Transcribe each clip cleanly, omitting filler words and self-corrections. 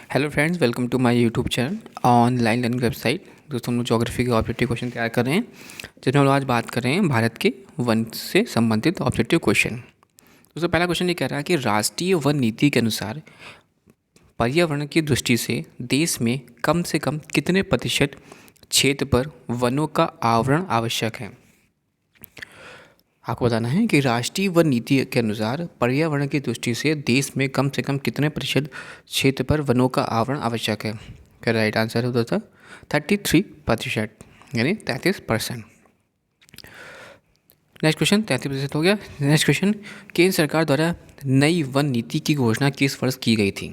Hello friends, welcome to my YouTube channel online learning website. दोस्तों, हम लोग geography के ऑब्जेक्टिव क्वेश्चन तैयार कर रहे हैं, जिसमें हम लोग आज बात कर रहे हैं भारत के वन से संबंधित ऑब्जेक्टिव क्वेश्चन। दोस्तों, पहला क्वेश्चन ये कह रहा है कि राष्ट्रीय वन नीति के अनुसार पर्यावरण की दृष्टि से देश में कम से कम कितने प्रतिशत क्षेत्र पर वनों का आवरण आवश्यक है। आपको बताना है कि राष्ट्रीय वन नीति के अनुसार पर्यावरण की दृष्टि से देश में कम से कम कितने प्रतिशत क्षेत्र पर वनों का आवरण आवश्यक है। क्या राइट आंसर होता था 33%, यानी 33%। नेक्स्ट क्वेश्चन 33% हो गया। नेक्स्ट क्वेश्चन, केंद्र सरकार द्वारा नई वन नीति की घोषणा किस वर्ष की गई थी।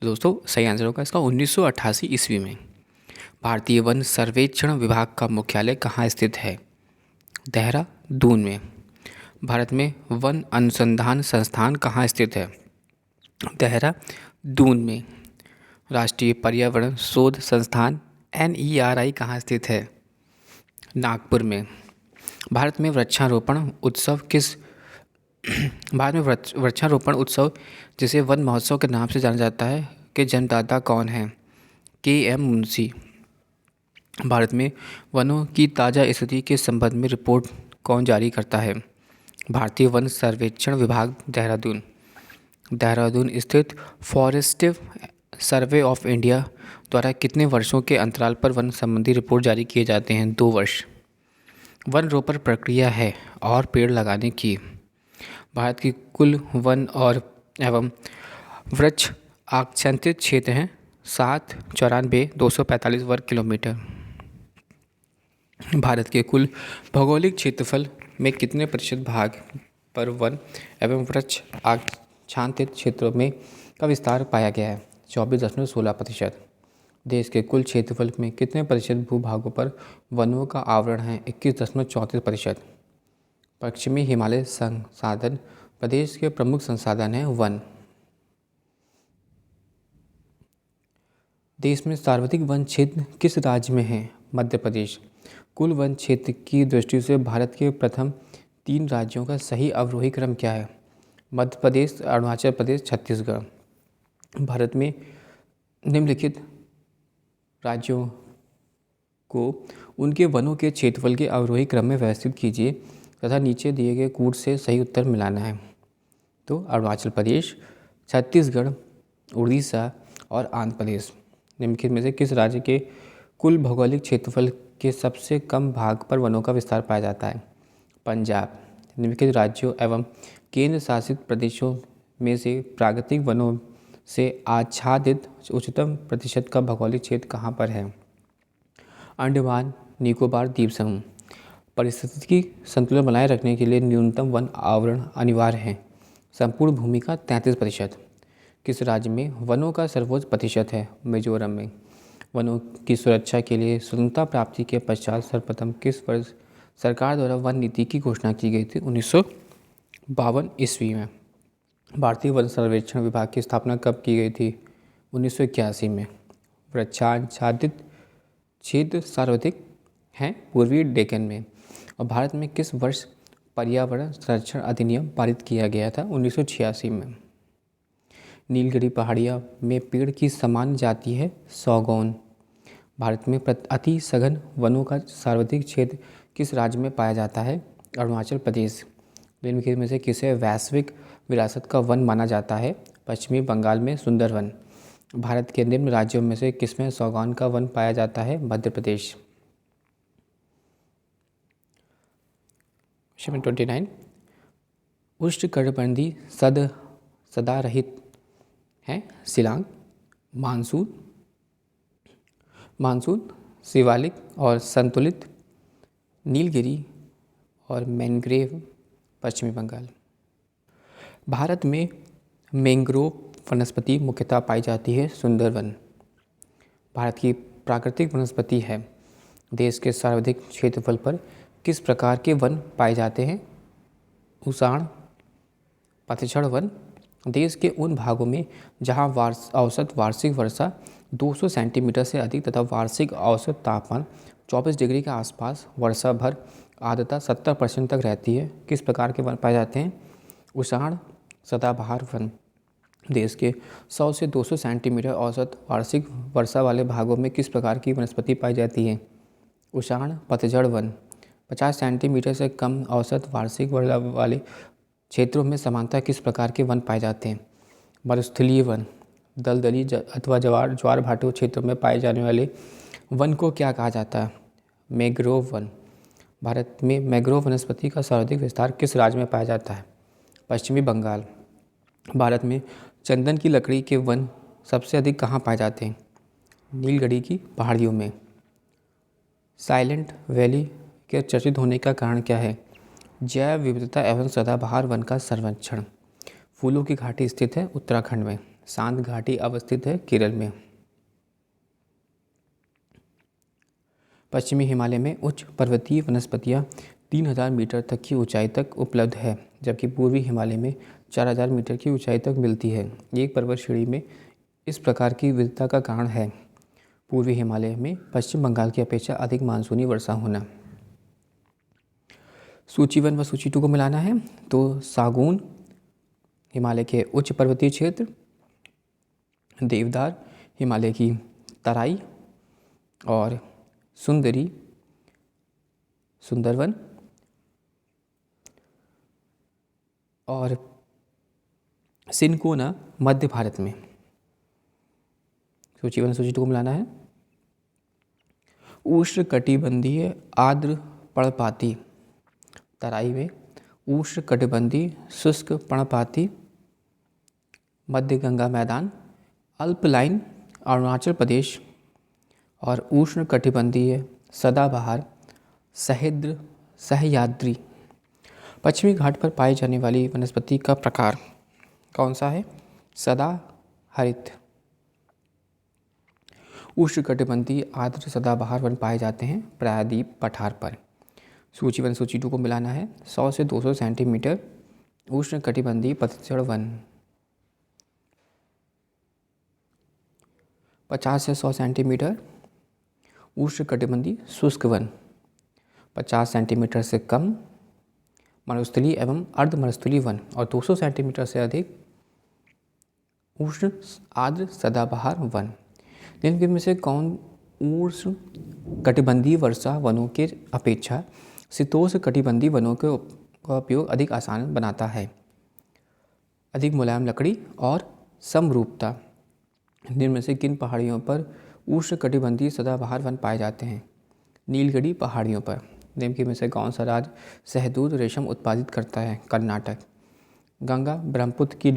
दोस्तों, सही आंसर होगा इसका 1988 ईस्वी में। भारतीय वन सर्वेक्षण विभाग का मुख्यालय कहाँ स्थित है। देहरादून में। भारत में वन अनुसंधान संस्थान कहाँ स्थित है। देहरादून में। राष्ट्रीय पर्यावरण शोध संस्थान NERI कहाँ स्थित है। नागपुर में। भारत में वृक्षारोपण उत्सव वृक्षारोपण उत्सव जिसे वन महोत्सव के नाम से जाना जाता है के जन्मदाता कौन है। KM मुंशी। भारत में वनों की ताज़ा स्थिति के संबंध में रिपोर्ट कौन जारी करता है। भारतीय वन सर्वेक्षण विभाग देहरादून। देहरादून स्थित फॉरेस्ट सर्वे ऑफ इंडिया द्वारा कितने वर्षों के अंतराल पर वन संबंधी रिपोर्ट जारी किए जाते हैं। 2 वर्ष। वन रोपण प्रक्रिया है और पेड़ लगाने की। भारत की कुल वन और एवं वृक्ष आच्छादित क्षेत्र हैं 794,245 वर्ग किलोमीटर। भारत के कुल भौगोलिक क्षेत्रफल में कितने प्रतिशत भाग पर वन एवं वृक्ष आच्छादित क्षेत्रों में का विस्तार पाया गया है। 24.16%। देश के कुल क्षेत्रफल में कितने प्रतिशत भूभागों पर वनों का आवरण है। 21.34%। पश्चिमी हिमालय संसाधन प्रदेश के प्रमुख संसाधन हैं वन। देश में सर्वाधिक वन क्षेत्र किस राज्य में है। मध्य प्रदेश। कुल वन क्षेत्र की दृष्टि से भारत के प्रथम 3 राज्यों का सही अवरोही क्रम क्या है। मध्य प्रदेश, अरुणाचल प्रदेश, छत्तीसगढ़। भारत में निम्नलिखित राज्यों को उनके वनों के क्षेत्रफल के अवरोही क्रम में व्यवस्थित कीजिए तथा नीचे दिए गए कूट से सही उत्तर मिलाना है। तो अरुणाचल प्रदेश, छत्तीसगढ़, उड़ीसा और आंध्र प्रदेश। निम्नलिखित में से किस राज्य के कुल भौगोलिक क्षेत्रफल के सबसे कम भाग पर वनों का विस्तार पाया जाता है। पंजाब। निम्नलिखित राज्यों एवं केंद्र शासित प्रदेशों में से प्राकृतिक वनों से आच्छादित उच्चतम प्रतिशत का भौगोलिक क्षेत्र कहाँ पर है। अंडमान निकोबार द्वीप समूह। पारिस्थितिकी संतुलन बनाए रखने के लिए न्यूनतम वन आवरण अनिवार्य है। संपूर्ण भूमि का 33%। किस राज्य में वनों का सर्वोच्च प्रतिशत है। मिजोरम में। वनों की सुरक्षा के लिए स्वतंत्रता प्राप्ति के पश्चात सर्वप्रथम किस वर्ष सरकार द्वारा वन नीति की घोषणा की गई थी। 1952 ईस्वी में। भारतीय वन सर्वेक्षण विभाग की स्थापना कब की गई थी। 1981 में। वृक्षाच्छादित क्षेत्र सर्वाधिक हैं पूर्वी डेक्कन में। और भारत में किस वर्ष पर्यावरण संरक्षण अधिनियम पारित किया गया था। 1986 में। नीलगिरी पहाड़ियाँ में पेड़ की समान जाति है सौगौन। भारत में अति सघन वनों का सर्वाधिक क्षेत्र किस राज्य में पाया जाता है। अरुणाचल प्रदेश। निम्नलिखित में से किसे वैश्विक विरासत का वन माना जाता है। पश्चिमी बंगाल में सुंदरवन। भारत के निम्न राज्यों में से किसमें सौगौन का वन पाया जाता है। मध्य प्रदेश। क्वेश्चन 29, उष्णकटिबंधीय सदाहरित है शिलांग, मानसून, शिवालिक और संतुलित, नीलगिरी और मैंग्रोव। पश्चिमी बंगाल। भारत में मैंग्रोव वनस्पति मुख्यतः पाई जाती है सुंदरवन। भारत की प्राकृतिक वनस्पति है। देश के सर्वाधिक क्षेत्रफल पर किस प्रकार के वन पाए जाते हैं। उषाण पतझड़ वन। देश के उन भागों में जहां औसत वार्षिक वर्षा 200 सेंटीमीटर से अधिक तथा वार्षिक औसत तापमान 24 डिग्री के आसपास, वर्षा भर आर्द्रता 70% तक रहती है, किस प्रकार के वन पाए जाते हैं। उषाण सदाबहार वन। देश के 100 से 200 सेंटीमीटर औसत वार्षिक वर्षा वाले भागों में किस प्रकार की वनस्पति पाई जाती है? उषाण पतझड़ वन। 50 सेंटीमीटर से कम औसत वार्षिक वर्षा वाले क्षेत्रों में सामान्यतः किस प्रकार के वन पाए जाते हैं? मरुस्थलीय वन। दलदली अथवा ज्वार भाटू क्षेत्रों में पाए जाने वाले वन को क्या कहा जाता है? Mangrove one. भारत में मैंग्रोव वनस्पति का सर्वाधिक विस्तार किस राज्य में पाया जाता है? पश्चिमी बंगाल। भारत में चंदन की लकड़ी के वन सबसे अधिक कहाँ पाए जाते हैं? नीलगिरी की पहाड़ियों में। साइलेंट वैली के चर्चित होने का कारण क्या है? जैव विविधता एवं सदाबहार वन का संरक्षण। फूलों की घाटी स्थित है उत्तराखंड में। सांत घाटी अवस्थित है केरल में। पश्चिमी हिमालय में उच्च पर्वतीय वनस्पतियाँ 3000 मीटर तक की ऊंचाई तक उपलब्ध है, जबकि पूर्वी हिमालय में 4000 मीटर की ऊंचाई तक मिलती है। एक पर्वत श्रेणी में इस प्रकार की विविधता का कारण है पूर्वी हिमालय में पश्चिम बंगाल की अपेक्षा अधिक मानसूनी वर्षा होना। सूची 1 व सूची 2 को मिलाना है तो सागौन हिमालय के उच्च पर्वतीय क्षेत्र, देवदार हिमालय की तराई और सुंदरी सुंदरवन और सिनकोना मध्य भारत में। सूची 1 सूची 2 को मिलाना है। उष्णकटिबंधीय आर्द्र पर्णपाती तराई में, उष्णकटिबंधीय शुष्क पर्णपाती मध्य गंगा मैदान, अल्पलाइन अरुणाचल प्रदेश और उष्णकटिबंधीय सदाबहार सह्याद्री। पश्चिमी घाट पर पाई जाने वाली वनस्पति का प्रकार कौन सा है? सदाहरित। उष्णकटिबंधीय आर्द्र सदाबहार वन पाए जाते हैं प्रायद्वीप पठार पर। सूची 1 सूची 2 को मिलाना है। 100 से 200 सेंटीमीटर उष्णकटिबंधीय पतझड़ वन, 50 से 100 सेंटीमीटर उष्णकटिबंधीय शुष्क वन, 50 सेंटीमीटर से कम मरुस्थलीय एवं अर्ध मरुस्थलीय वन और 200 सेंटीमीटर से अधिक उष्ण आर्द्र सदाबहार वन। निम्न में से कौन उष्ण कटिबंधीय वर्षा वनों के अपेक्षा शीतोष्ण कटिबंधीय वनों का उपयोग अधिक आसान बनाता है? अधिक मुलायम लकड़ी और समरूपता। निम्न में से किन पहाड़ियों पर उष्णकटिबंधीय सदाबहार वन पाए जाते हैं? नीलगिरी पहाड़ियों पर। निम्न में से कौन सा राज्य शहतूत रेशम उत्पादित करता है? कर्नाटक। गंगा ब्रह्मपुत्र की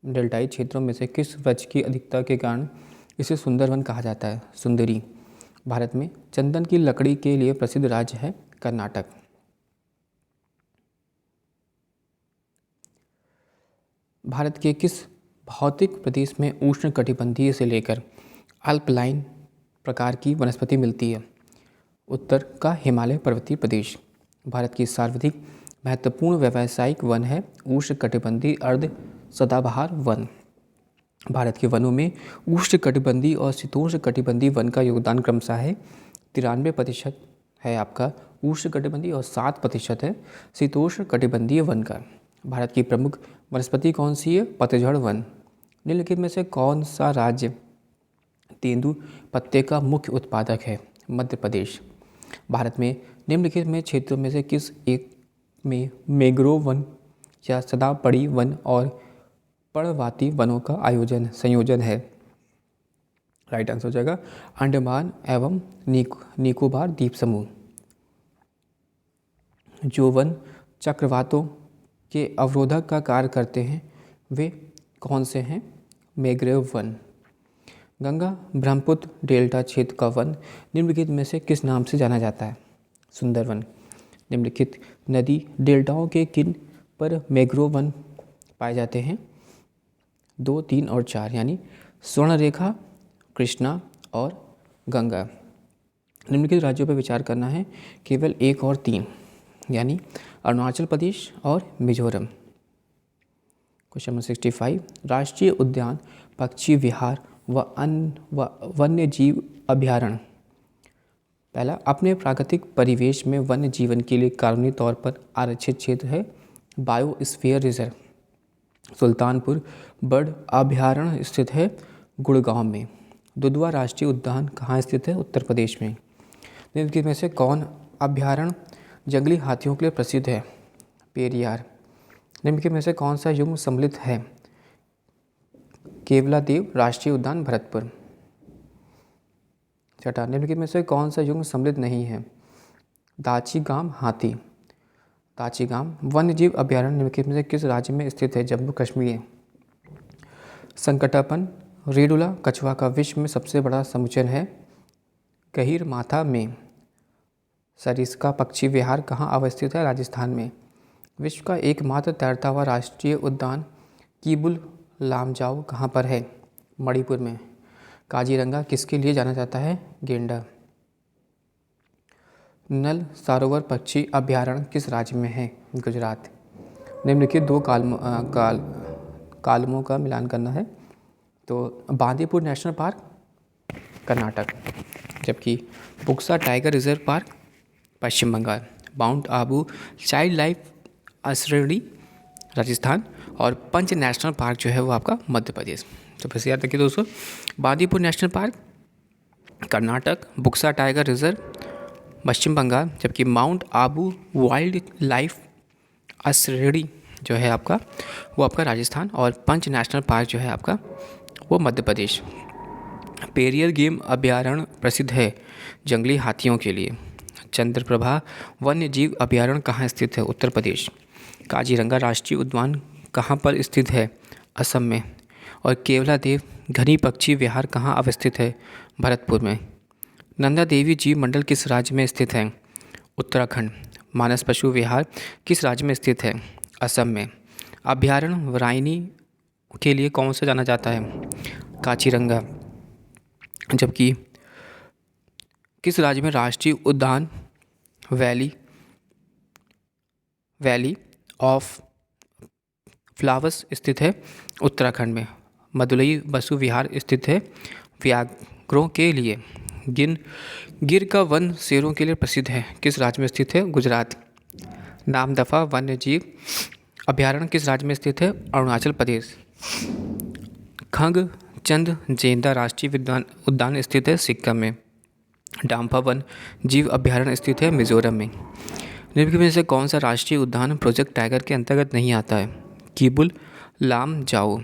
डेल्टाई क्षेत्रों में से किस वृक्ष की अधिकता के कारण इसे सुंदरवन कहा जाता है? सुंदरी। भारत में चंदन की लकड़ी के लिए प्रसिद्ध राज्य है कर्नाटक। भारत के किस भौतिक प्रदेश में उष्णकटिबंधीय से लेकर अल्पलाइन प्रकार की वनस्पति मिलती है? उत्तर का हिमालय पर्वतीय प्रदेश। भारत की सर्वाधिक महत्वपूर्ण व्यावसायिक वन है उष्णकटिबंधीय अर्ध सदाबहार वन। भारत के वनों में उष्णकटिबंधीय और शीतोष्णकटिबंधीय वन का योगदान क्रमशः है 93% है आपका उष्णकटिबंधीय और 7% है शीतोष्णकटिबंधीय वन का। भारत की प्रमुख वनस्पति कौन सी है? पतझड़ वन। निम्नलिखित में से कौन सा राज्य तेंदू पत्ते का मुख्य उत्पादक है? मध्य प्रदेश। भारत में निम्नलिखित में क्षेत्रों में से किस एक में मैंग्रोव वन या सदापड़ी वन और पर्णपाती वनों का संयोजन है? राइट आंसर हो जाएगा अंडमान एवं निकोबार द्वीप समूह। जो वन चक्रवातों के अवरोधक का कार्य करते हैं वे कौन से हैं? Mangrove one. Ganga Brahmaputra delta क्षेत्र का वन निम्नलिखित में से किस नाम से जाना जाता है? सुंदरवन। निम्नलिखित नदी डेल्टाओं के किन पर मैंग्रोव वन पाए जाते हैं? 2, 3 और 4 यानी स्वर्णरेखा, कृष्णा और गंगा। निम्नलिखित राज्यों पर विचार करना है केवल 1 और 3 यानी अरुणाचल प्रदेश और मिजोरम। क्वेश्चन नंबर 65 राष्ट्रीय उद्यान, पक्षी विहार व वन्य जीव अभयारण्य। पहला, अपने प्राकृतिक परिवेश में वन्य जीवन के लिए कानूनी तौर पर आरक्षित क्षेत्र है बायोस्फीयर रिजर्व। सुल्तानपुर बर्ड अभयारण्य स्थित है गुड़गांव में। दुधवा राष्ट्रीय उद्यान कहाँ स्थित है? उत्तर प्रदेश में। निम्नलिखित में से कौन अभयारण्य जंगली हाथियों के लिए प्रसिद्ध है? पेरियार। निम्नलिखित में से कौन सा युग्म सम्मिलित है? केवलादेव राष्ट्रीय उद्यान भरतपुर। छठा, निम्नलिखित में से कौन सा युग्म सम्मिलित नहीं है? दाचीगाम हाथी। दाचीगाम वन्यजीव अभयारण्य निम्नलिखित में से किस राज्य में स्थित है? जम्मू कश्मीर। संकटापन रेडुला कछुआ का विश्व में सबसे बड़ा समुच्चय है गहीरमाथा में। सरिस्का पक्षी विहार कहाँ अवस्थित है? राजस्थान में। विश्व का एकमात्र तैरता हुआ राष्ट्रीय उद्यान कीबुल लामजाओ कहाँ पर है? मणिपुर में। काजीरंगा किसके लिए जाना जाता है? गेंडा। नल सरोवर पक्षी अभयारण्य किस राज्य में है? गुजरात। निम्नलिखित दो कालमों का मिलान करना है। तो बांदीपुर नेशनल पार्क कर्नाटक, जबकि Buxa tiger reserve park Paschim Bangal. Mount Abu child life आश्रयणी राजस्थान और पंच नेशनल पार्क जो है वो आपका मध्य प्रदेश। तो फिर से याद रखिए दोस्तों, Bandipur national park Karnataka, Buxa tiger reserve Paschim Bangal, जबकि माउंट आबू वाइल्ड लाइफ आश्रयणी जो है आपका वो आपका राजस्थान और पंच नेशनल पार्क जो है आपका वो मध्य प्रदेश। पेरियर गेम अभयारण्य प्रसिद्ध है जंगली हाथियों के लिए। चंद्रप्रभा वन्य जीव अभयारण्य कहाँ स्थित है? उत्तर प्रदेश। काजीरंगा राष्ट्रीय उद्यान कहाँ पर स्थित है? असम में। और केवलादेव घनी पक्षी विहार कहाँ अवस्थित है? भरतपुर में। नंदा देवी जीव मंडल किस राज्य में स्थित है? उत्तराखंड। मानस पशु विहार किस राज्य में स्थित है? असम में। अभयारण्य राइनी के लिए कौन सा जाना जाता है? काजीरंगा। जबकि किस राज्य में राष्ट्रीय उद्यान वैली ऑफ फ्लावर्स स्थित है? उत्तराखंड में। मदुलई बसु विहार स्थित है व्याघ्रों के लिए। गिर का वन शेरों के लिए प्रसिद्ध है किस राज्य में स्थित है? गुजरात। नामदफा वन्य जीव अभयारण्य किस राज्य में स्थित है? अरुणाचल प्रदेश। खंग चंद जेंदा राष्ट्रीय उद्यान स्थित है सिक्किम में। डाम्फा वन जीव अभयारण्य स्थित है मिजोरम में। निम्नलिखित में से कौन सा राष्ट्रीय उद्यान प्रोजेक्ट टाइगर के अंतर्गत नहीं आता है? कीबुल लामजाओ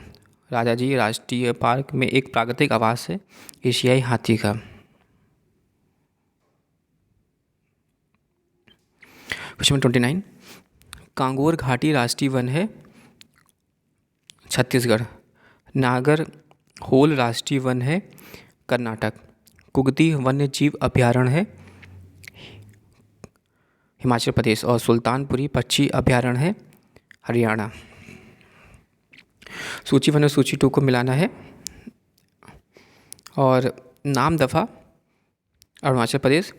राजाजी राष्ट्रीय पार्क में एक प्राकृतिक आवास है एशियाई हाथी का। क्वेश्चन नंबर 29, कांगोर घाटी राष्ट्रीय वन है छत्तीसगढ़। नागर होल राष्ट्रीय वन है कर्नाटक। कुगती वन्य जीव अभयारण्य है हिमाचल प्रदेश और सुल्तानपुरी पक्षी अभयारण्य है हरियाणा। सूची 1 और सूची 2 को मिलाना है और नामदफा अरुणाचल प्रदेश,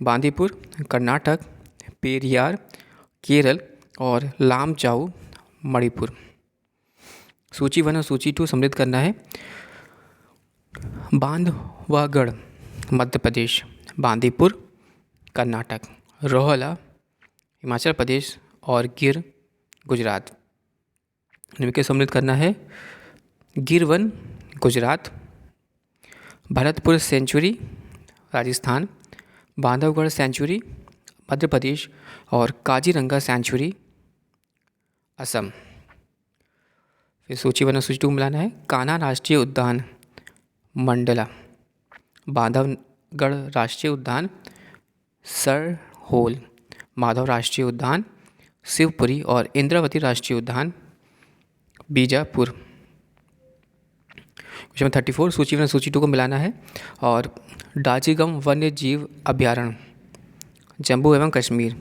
बांदीपुर कर्नाटक, पेरियार केरल और लामजाओ मणिपुर। सूची 1 और सूची 2 सम्मिलित करना है। बांधवगढ़ मध्य प्रदेश, बांदीपुर कर्नाटक, रोहला हिमाचल प्रदेश और गिर गुजरात। निम्नलिखित सम्मिलित करना है। गिर वन गुजरात, भरतपुर सेंचुरी राजस्थान, बांधवगढ़ सेंचुरी मध्य प्रदेश और काजीरंगा सेंचुरी असम। फिर सूची 1 और सूची 2 मिलाना है। कान्हा राष्ट्रीय उद्यान मंडला, बांधवगढ़ राष्ट्रीय उद्यान सरहोल, माधव राष्ट्रीय उद्यान शिवपुरी और इंद्रावती राष्ट्रीय उद्यान बीजापुर। क्वेश्चन 34, सूची 1 और सूची 2 को मिलाना है और डाचीगम वन्य जीव अभयारण्य जम्मू एवं कश्मीर,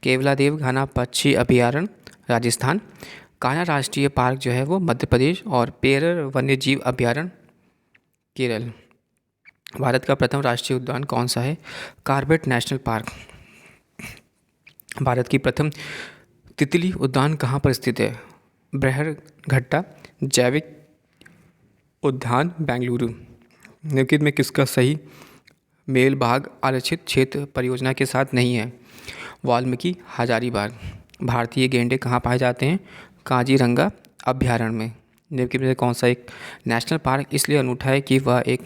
केवलादेव घना पक्षी अभयारण्य राजस्थान, कान्हा राष्ट्रीय पार्क जो है वो मध्य प्रदेश और पेरर वन्य जीव अभयारण्य केरल। भारत का प्रथम राष्ट्रीय उद्यान कौन सा है? Corbett national park. भारत की प्रथम तितली उद्यान कहाँ पर स्थित है? बृहरघट्टा जैविक उद्यान बेंगलुरु। निम्नलिखित में किसका सही मेल भाग आरक्षित क्षेत्र परियोजना के साथ नहीं है? वाल्मीकि हजारीबाग। भारतीय गेंडे कहाँ पाए जाते हैं? काजीरंगा अभ्यारण्य में निम्नलिखित में से कौन सा एक नेशनल पार्क इसलिए अनूठा है कि वह एक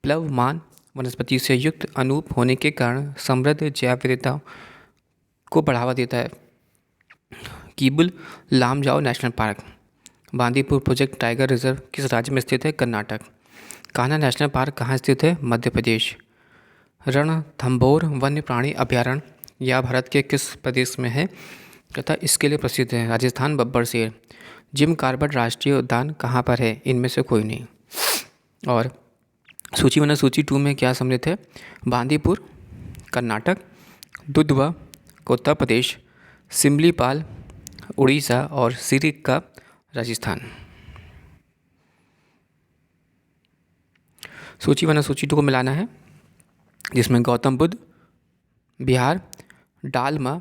प्लवमान वनस्पति से युक्त अनूप होने के कारण समृद्ध जैव विविधता को बढ़ावा देता है। Keibul Lamjao national park. Bandipur project tiger reserve किस राज्य में स्थित है? कर्नाटक। कान्हा नेशनल पार्क कहाँ स्थित है? मध्य प्रदेश। रणथंभौर वन्य प्राणी अभ्यारण्य यह भारत के किस प्रदेश में है तथा इसके लिए प्रसिद्ध है? राजस्थान। बब्बर शेर। जिम कॉर्बेट राष्ट्रीय उद्यान कहाँ पर है? इनमें से कोई नहीं। और सूची वन सूची 2 में क्या सम्मिलित है? बांदीपुर कर्नाटक, दुधवा उत्तर प्रदेश, सिमलीपाल उड़ीसा और सिरिक्का राजस्थान। सूची वन सूची 2 को मिलाना है, जिसमें गौतम बुद्ध बिहार, डालमा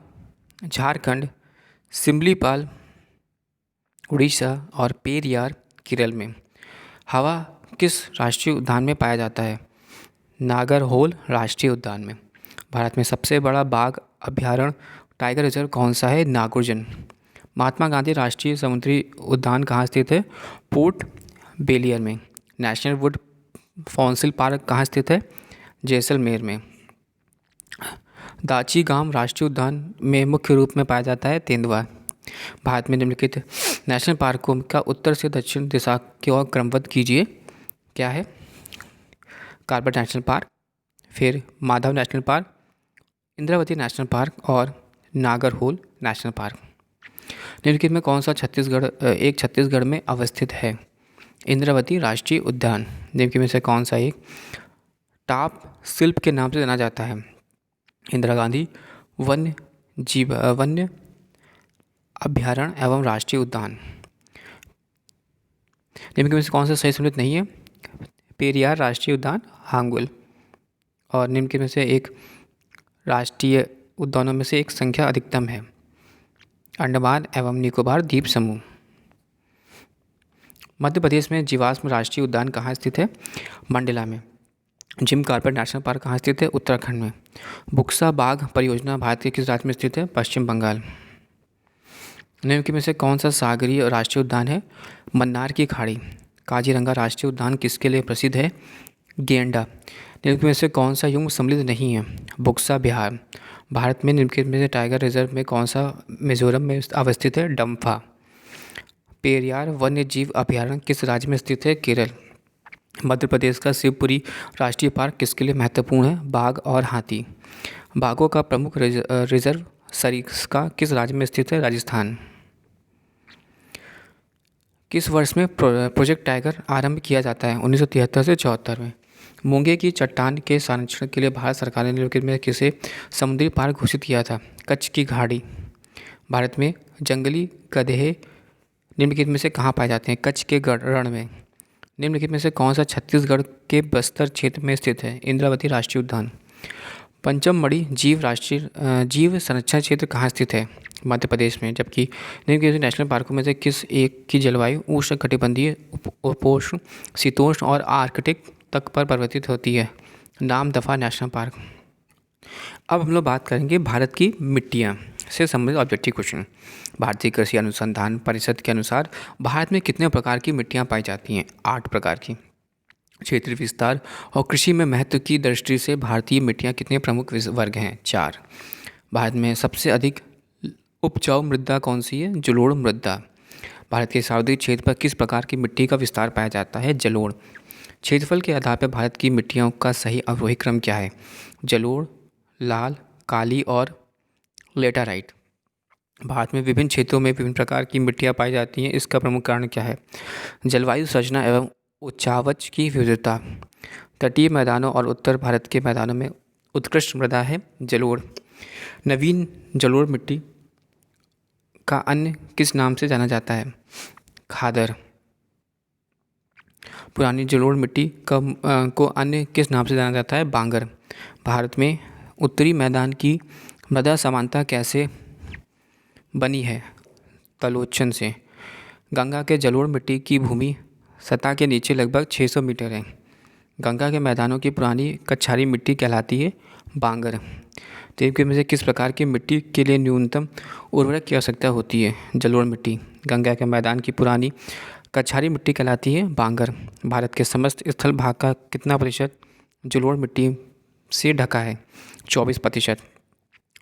झारखंड, सिमलीपाल उड़ीसा और पेरियार केरल में। हवा किस राष्ट्रीय उद्यान में पाया जाता है? नागरहोल राष्ट्रीय उद्यान में। भारत में सबसे बड़ा बाघ अभ्यारण्य टाइगर रिजर्व कौन सा है? नागार्जुन। महात्मा गांधी राष्ट्रीय समुद्री उद्यान कहाँ स्थित है? पोर्ट बेलियर में। नेशनल वुड फॉसिल पार्क कहाँ स्थित है? जैसलमेर में। दाची गांव राष्ट्रीय उद्यान में मुख्य रूप में पाया जाता है तेंदुआ। भारत में निम्नलिखित नेशनल पार्कों का उत्तर से दक्षिण दिशा की ओर क्रमबद्ध कीजिए। क्या है? कॉर्बेट नेशनल पार्क, फिर Madhav national park, Indravati national park और नागरहोल नेशनल पार्क। निम्नलिखित में कौन सा छत्तीसगढ़ में अवस्थित है? इंद्रावती राष्ट्रीय उद्यान। निम्नलिखित में से कौन सा एक टाप शिल्प के नाम से जाना जाता है? इंदिरा गांधी वन्य अभ्यारण्य एवं राष्ट्रीय उद्यान। निम्नलिखित में से कौन सा सही सम्मिलित नहीं है? पेरियार राष्ट्रीय उद्यान हांगुल। और निम्नलिखित में से एक राष्ट्रीय उद्यानों में से एक संख्या अधिकतम है? अंडमान एवं निकोबार द्वीप समूह। मध्य प्रदेश में जीवाश्म राष्ट्रीय उद्यान कहाँ स्थित है? मंडला में। जिम कॉर्बेट नेशनल पार्क कहाँ स्थित है? उत्तराखंड में। बुक्सा बाघ परियोजना भारत के किस राज्य में स्थित है? पश्चिम बंगाल। निम्नलिखित में से कौन सा सागरीय राष्ट्रीय उद्यान है? मन्नार की खाड़ी। काजीरंगा राष्ट्रीय उद्यान किसके लिए प्रसिद्ध है? गेंडा। निम्नलिखित में से कौन सा युग्म सम्मिलित नहीं है? बुक्सा बिहार। भारत में निम्नलिखित में से टाइगर रिजर्व में कौन सा मिजोरम में अवस्थित है? डम्फा। पेरियार वन्य जीव अभ्यारण्य किस राज्य में स्थित है? केरल। मध्य प्रदेश का शिवपुरी राष्ट्रीय पार्क किसके लिए महत्वपूर्ण है? बाघ और हाथी। बाघों का प्रमुख रिजर्व सरिस्का किस राज्य में स्थित है? राजस्थान। किस वर्ष में प्रोजेक्ट टाइगर आरंभ किया जाता है? 1973 से 74 में। मूंगे की चट्टान के संरक्षण के लिए भारत सरकार ने निम्नलिखित में किसे समुद्री पार्क घोषित किया था? कच्छ की घाटी। भारत में जंगली गधे निम्नलिखित में से कहाँ पाए जाते हैं? कच्छ के रण में। निम्नलिखित में से कौन सा छत्तीसगढ़ के बस्तर क्षेत्र में स्थित है? इंद्रावती राष्ट्रीय उद्यान। पंचम मणि जीव संरक्षण क्षेत्र कहाँ स्थित है? मध्य प्रदेश में। जबकि निम्नलिखित नेशनल पार्कों में से किस एक की जलवायु उष्णकटिबंधीय, उपोष्ण, शीतोष्ण और आर्कटिक तक पर परिवर्तित होती है? Namdapha national park. अब हम लोग बात करेंगे भारत की मिट्टियाँ से संबंधित ऑब्जेक्टिव क्वेश्चन। भारतीय कृषि अनुसंधान परिषद के अनुसार भारत में कितने प्रकार की मिट्टियाँ पाई जाती हैं? 8 प्रकार की। क्षेत्रीय विस्तार और कृषि में महत्व की दृष्टि से भारतीय मिट्टियाँ कितने प्रमुख वर्ग हैं? 4। भारत में सबसे अधिक उपजाऊ मृदा कौन सी है? जलोढ़ मृदा। भारत के सार्वत्रिक क्षेत्र पर किस प्रकार की मिट्टी का विस्तार पाया जाता है? जलोढ़। क्षेत्रफल के आधार पर भारत की मिट्टियों का सही अवरोही क्रम क्या है? जलोढ़, लाल, काली और लेटराइट। भारत में विभिन्न क्षेत्रों में विभिन्न प्रकार की मिट्टियाँ पाई जाती हैं, इसका प्रमुख कारण क्या है? जलवायु संरचना एवं उच्चावच की विविधता। तटीय मैदानों और उत्तर भारत के मैदानों में उत्कृष्ट मृदा है जलोढ़। नवीन जलोढ़ मिट्टी का अन्य किस नाम से जाना जाता है? खादर। पुरानी जलोढ़ मिट्टी को अन्य किस नाम से जाना जाता है? बांगर। भारत में उत्तरी मैदान की मृदा समानता कैसे बनी है? तलोचन से। गंगा के जलोढ़ मिट्टी की भूमि सतह के नीचे लगभग 600 मीटर है। गंगा के मैदानों की पुरानी कछारी मिट्टी कहलाती है बांगर। निम्नलिखित में से किस प्रकार की मिट्टी के लिए न्यूनतम उर्वरक की आवश्यकता होती है? जलोढ़ मिट्टी। गंगा के मैदान की पुरानी कछारी मिट्टी कहलाती है बांगर। भारत के समस्त स्थल भाग का कितना प्रतिशत जलोढ़ मिट्टी से ढका है? 24%।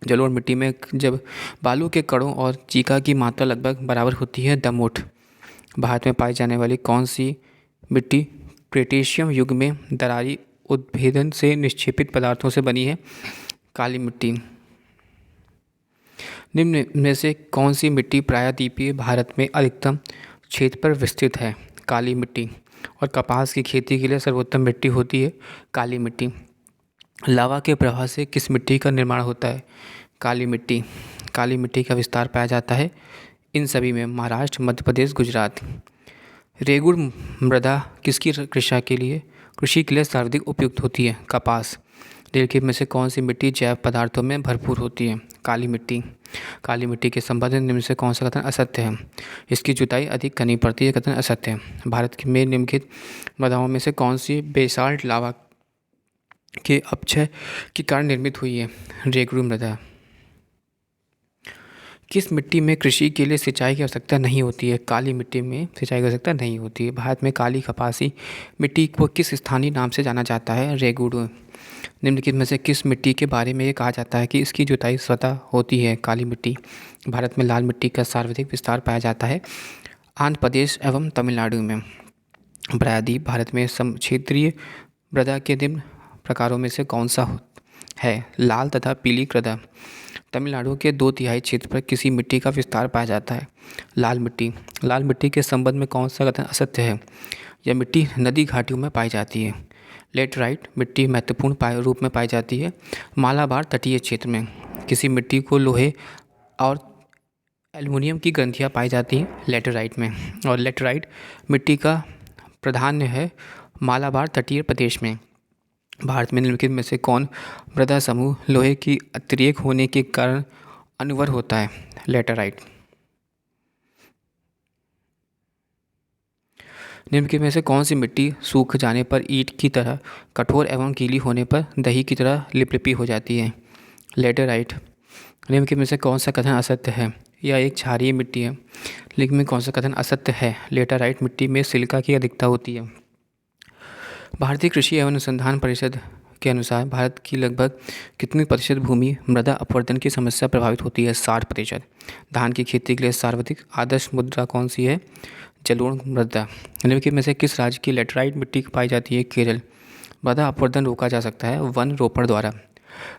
जलोढ़ मिट्टी में जब बालू के कणों और चीका की मात्रा लगभग बराबर होती है, दमुठ। भारत में पाई जाने वाली कौन सी मिट्टी क्रेटेशियम युग में दरारी उद्भेदन से निक्षेपित पदार्थों से बनी है? काली मिट्टी। निम्न में से कौन सी मिट्टी प्रायद्वीपीय भारत में अधिकतम क्षेत्र पर विस्तृत है? काली मिट्टी। और कपास की खेती के लिए सर्वोत्तम मिट्टी होती है काली मिट्टी। लावा के प्रवाह से किस मिट्टी का निर्माण होता है? काली मिट्टी। काली मिट्टी का विस्तार पाया जाता है इन सभी में महाराष्ट्र, मध्य प्रदेश, गुजरात। रेगुड़ मृदा किसकी कृषि के लिए सर्वाधिक उपयुक्त होती है? कपास। निम्नलिखित में से कौन सी मिट्टी जैव पदार्थों में भरपूर होती है? काली मिट्टी। काली मिट्टी के संबंध में निम्न से कौन सा कथन असत्य है? इसकी जुताई अधिक करनी पड़ती है, कथन असत्य है। भारत में निम्नलिखित मृदाओं में से कौन सी बेसाल्ट लावा के अपक्षय के कारण निर्मित हुई है? रेगुड़ मृदा। किस मिट्टी में कृषि के लिए सिंचाई की आवश्यकता नहीं होती है? काली मिट्टी में सिंचाई की आवश्यकता नहीं होती है। भारत में काली कपासी मिट्टी को किस स्थानीय नाम से जाना जाता है? रेगुड़। निम्नलिखित में से किस मिट्टी के बारे में ये कहा जाता है कि इसकी जुताई स्वतः होती है? काली मिट्टी। भारत में लाल मिट्टी का सर्वाधिक विस्तार पाया जाता है आंध्र प्रदेश एवं तमिलनाडु में। प्रायद्वीप भारत में समक्षेत्रीय मृदा के निम्न प्रकारों में से कौन सा है? लाल तथा पीली मृदा। तमिलनाडु के 2/3 क्षेत्र पर किसी मिट्टी का विस्तार पाया जाता है? लाल मिट्टी। लाल मिट्टी के संबंध में कौन सा कथन असत्य है? यह मिट्टी नदी घाटियों में पाई जाती है। लेटराइट मिट्टी महत्वपूर्ण रूप में पाई जाती है मालाबार तटीय क्षेत्र में। किसी मिट्टी को लोहे और एल्युमिनियम की ग्रंथियाँ पाई जाती हैं लेटराइट में। और लेटराइट मिट्टी का प्राधान्य है मालाबार तटीय प्रदेश में। भारत में निम्नलिखित में से कौन मृदा समूह लोहे की अतिरेक होने के कारण अनुवर होता है? लेटराइट। निम्नलिखित में से कौन सी मिट्टी सूख जाने पर ईंट की तरह कठोर एवं गीली होने पर दही की तरह लिपलिपी हो जाती है? लेटराइट। निम्नलिखित में से कौन सा कथन असत्य है? यह एक क्षारीय मिट्टी है। लेकिन में कौन सा कथन असत्य है? लेटराइट मिट्टी में सिलिका की अधिकता होती है। भारतीय कृषि एवं अनुसंधान परिषद के अनुसार भारत की लगभग कितनी प्रतिशत भूमि मृदा अपवर्तन की समस्या प्रभावित होती है? 60%। धान की खेती के लिए सर्वाधिक आदर्श मृदा कौन सी है? जलोढ़ मृदा। निम्नलिखित में से किस राज्य की लेटराइट मिट्टी पाई जाती है? केरल। मृदा अपवर्तन रोका जा सकता है वन रोपण द्वारा।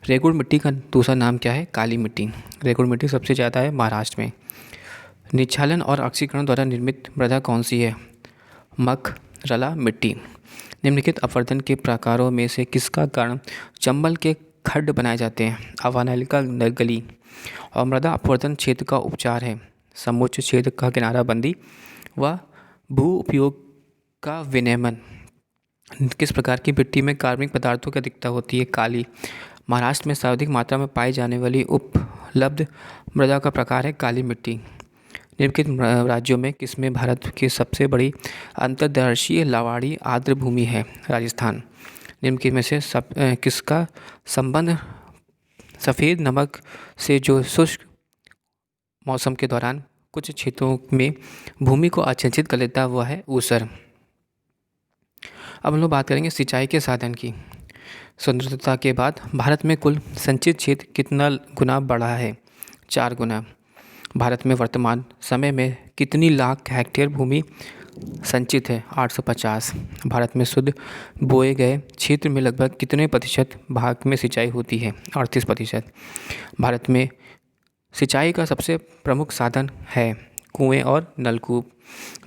रेगुड़ मिट्टी का दूसरा नाम क्या है? काली मिट्टी। रेगुड़ मिट्टी सबसे ज़्यादा है महाराष्ट्र में। निच्छालन और ऑक्सीकरण द्वारा निर्मित मृदा कौन सी है? मकरला मिट्टी। निम्नलिखित अपवर्तन के प्रकारों में से किसका कारण चंबल के खड्ड बनाए जाते हैं? अवनालिका गली। और मृदा अपवर्तन क्षेत्र का उपचार है समुच्च क्षेत्र का किनाराबंदी व भू उपयोग का विनियमन। किस प्रकार की मिट्टी में कार्बनिक पदार्थों की अधिकता होती है? काली। महाराष्ट्र में सर्वाधिक मात्रा में पाई जाने वाली उपलब्ध मृदा का प्रकार है काली मिट्टी। निम्नलिखित राज्यों में किसमें भारत की सबसे बड़ी अंतर्देशीय लवाड़ी आर्द्र भूमि है? राजस्थान। निम्नलिखित में से किसका संबंध सफ़ेद नमक से जो शुष्क मौसम के दौरान कुछ क्षेत्रों में भूमि को असिंचित कर लेता हुआ है? ऊसर। अब हम लोग बात करेंगे सिंचाई के साधन की। स्वतंत्रता के बाद भारत में कुल संचित क्षेत्र कितना गुना बढ़ा है? 4 गुना। भारत में वर्तमान समय में कितनी लाख हेक्टेयर भूमि संचित है? 850। भारत में शुद्ध बोए गए क्षेत्र में लगभग कितने प्रतिशत भाग में सिंचाई होती है? 38%। भारत में सिंचाई का सबसे प्रमुख साधन है कुएं और नलकूप।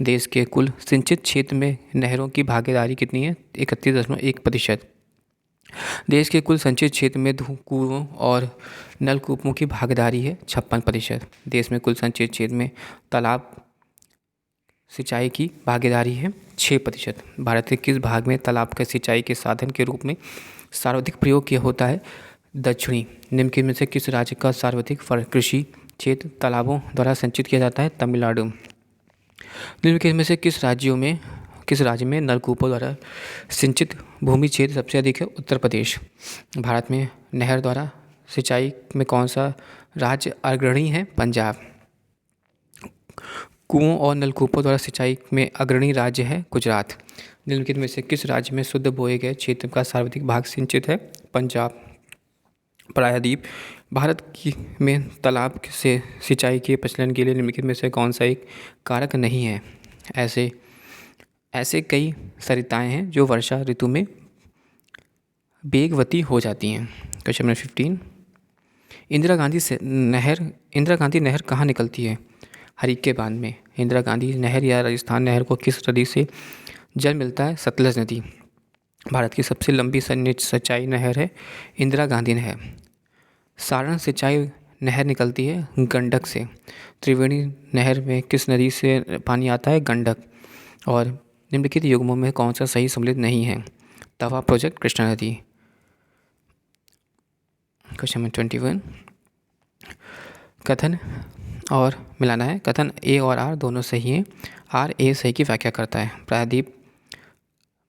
देश के कुल सिंचित क्षेत्र में नहरों की भागीदारी कितनी है? 31.1%। देश के कुल संचित क्षेत्र में कुओं और नलकूपों की भागीदारी है 56%। देश में कुल संचित क्षेत्र में तालाब सिंचाई की भागीदारी है 6%। भारत के किस भाग में तालाब का सिंचाई के साधन के रूप में सर्वाधिक प्रयोग किया होता है? दक्षिणी। निम्नलिखित में से किस राज्य का सर्वाधिक कृषि क्षेत्र तालाबों द्वारा संचित किया जाता है? तमिलनाडु। निम्नलिखित में से किस राज्य में नलकूपों द्वारा सिंचित भूमि क्षेत्र सबसे अधिक है? उत्तर प्रदेश। भारत में नहर द्वारा सिंचाई में कौन सा राज्य अग्रणी है? पंजाब। कुओं और नलकूपों द्वारा सिंचाई में अग्रणी राज्य है गुजरात। निम्नलिखित में से किस राज्य में शुद्ध बोए गए क्षेत्र का सर्वाधिक भाग सिंचित है? पंजाब। प्रायद्वीप भारत की में तालाब से सिंचाई के प्रचलन के लिए निम्नलिखित में से कौन सा एक कारक नहीं है? ऐसे कई सरिताएं हैं जो वर्षा ऋतु में वेगवती हो जाती हैं। क्वेश्चन नंबर 15, इंदिरा गांधी नहर कहाँ निकलती है? हरीके बांध में। इंदिरा गांधी नहर या राजस्थान नहर को किस नदी से जल मिलता है? सतलज नदी। भारत की सबसे लंबी सिंचाई नहर है इंदिरा गांधी नहर। सारण सिंचाई नहर निकलती है गंडक से। त्रिवेणी नहर में किस नदी से पानी आता है? गंडक। और निम्नलिखित युग्मों में कौन सा सही सम्मिलित नहीं है? तवा प्रोजेक्ट, कृष्णा नदी। क्वेश्चन नंबर 21, कथन और मिलाना है। कथन ए और आर दोनों सही हैं। आर ए सही की व्याख्या करता है। प्रायद्वीप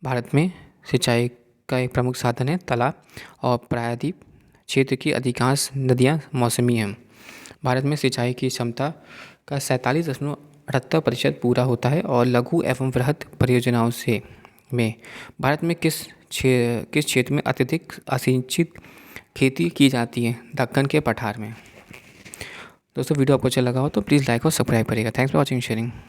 भारत में सिंचाई का एक प्रमुख साधन है तालाब, और प्रायद्वीप क्षेत्र की अधिकांश नदियाँ मौसमी हैं। भारत में सिंचाई की क्षमता का 47.78% पूरा होता है। और लघु एवं वृहद परियोजनाओं से में भारत में किस क्षेत्र में अत्यधिक असिंचित खेती की जाती है? दक्कन के पठार में। दोस्तों वीडियो आपको अच्छा लगा हो तो प्लीज़ लाइक और सब्सक्राइब करिएगा। Thanks for watching sharing.